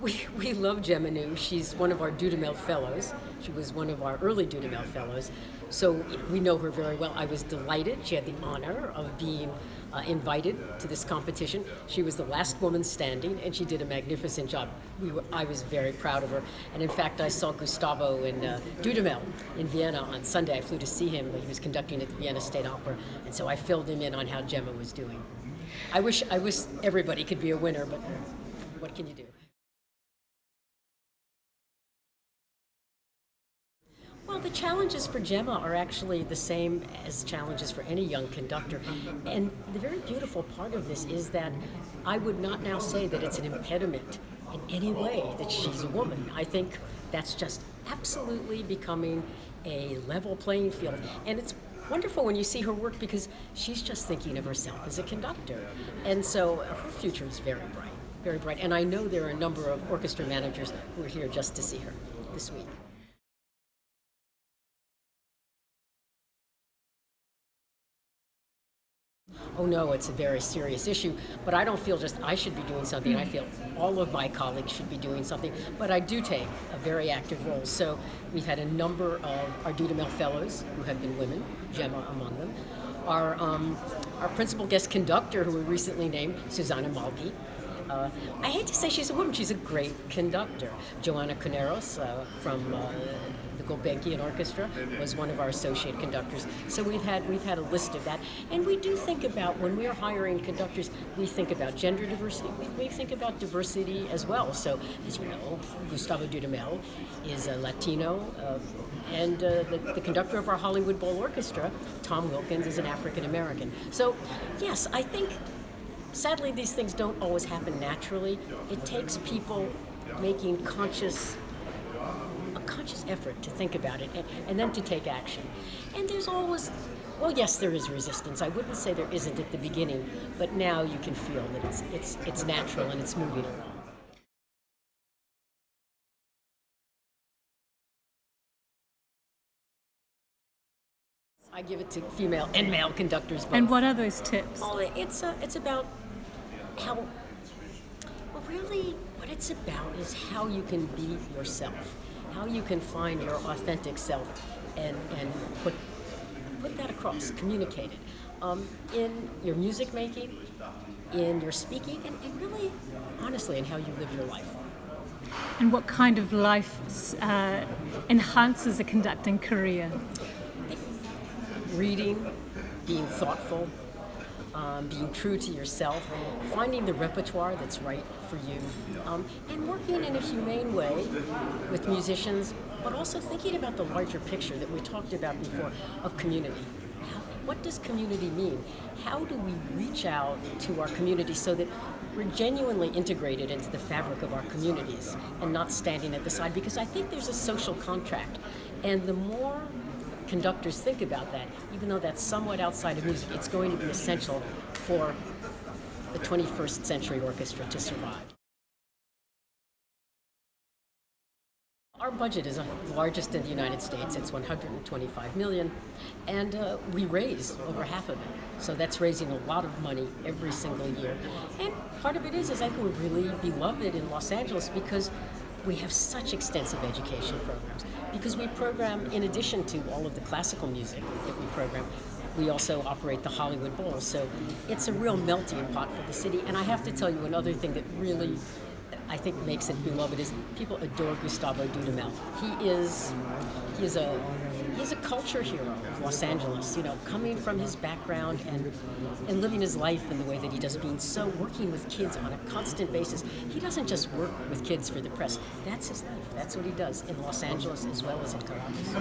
We love Gemma. She's one of our Dudamel Fellows. She was one of our early Dudamel Fellows. So we know her very well. I was delighted. She had the honor of being invited to this competition. She was the last woman standing, and she did a magnificent job. I was very proud of her. And in fact, I saw Gustavo in Dudamel in Vienna on Sunday. I flew to see him. He was conducting at the Vienna State Opera. And so I filled him in on how Gemma was doing. I wish everybody could be a winner, but what can you do? Well, the challenges for Gemma are actually the same as challenges for any young conductor. And the very beautiful part of this is that I would not now say that it's an impediment in any way that she's a woman. I think that's just absolutely becoming a level playing field. And it's wonderful when you see her work because she's just thinking of herself as a conductor. And so her future is very bright, very bright. And I know there are a number of orchestra managers who are here just to see her this week. Oh no, it's a very serious issue, but I don't feel just I should be doing something. I feel all of my colleagues should be doing something, but I do take a very active role. So we've had a number of our Dudamel Fellows who have been women, Gemma among them. Our principal guest conductor, who we recently named, Susanna Malki. I hate to say she's a woman, she's a great conductor. Joanna Coneros from the Gulbenkian Orchestra was one of our associate conductors. So we've had a list of that. And we do think about, when we're hiring conductors, we think about gender diversity, we think about diversity as well. So, as you know, Gustavo Dudamel is a Latino, and the conductor of our Hollywood Bowl Orchestra, Tom Wilkins, is an African American. So, yes, I think sadly, these things don't always happen naturally. It takes people making a conscious effort to think about it and then to take action. And there's always, well, yes, there is resistance. I wouldn't say there isn't at the beginning, but now you can feel that it's natural and it's moving along. I give it to female and male conductors both. And what are those tips? Well, it's about how, well, really what it's about is how you can be yourself, how you can find your authentic self and put that across, communicate it in your music making, in your speaking, and really, honestly, in how you live your life. And what kind of life enhances a conducting career? Reading, being thoughtful, being true to yourself, finding the repertoire that's right for you, and working in a humane way with musicians, but also thinking about the larger picture that we talked about before of community. What does community mean? How do we reach out to our community so that we're genuinely integrated into the fabric of our communities and not standing at the side? Because I think there's a social contract, and the more conductors think about that, even though that's somewhat outside of music, it's going to be essential for the 21st century orchestra to survive. Our budget is the largest in the United States. It's $125 million, and we raise over half of it. So that's raising a lot of money every single year. And part of it is I think we're really beloved in Los Angeles because we have such extensive education programs. Because we program, in addition to all of the classical music that we program, we also operate the Hollywood Bowl. So it's a real melting pot for the city. And I have to tell you another thing that really, I think, makes it beloved is people adore Gustavo Dudamel. He's a culture hero of Los Angeles, coming from his background and living his life in the way that he does, working with kids on a constant basis. He doesn't just work with kids for the press. That's his life. That's what he does in Los Angeles as well as in Caracas.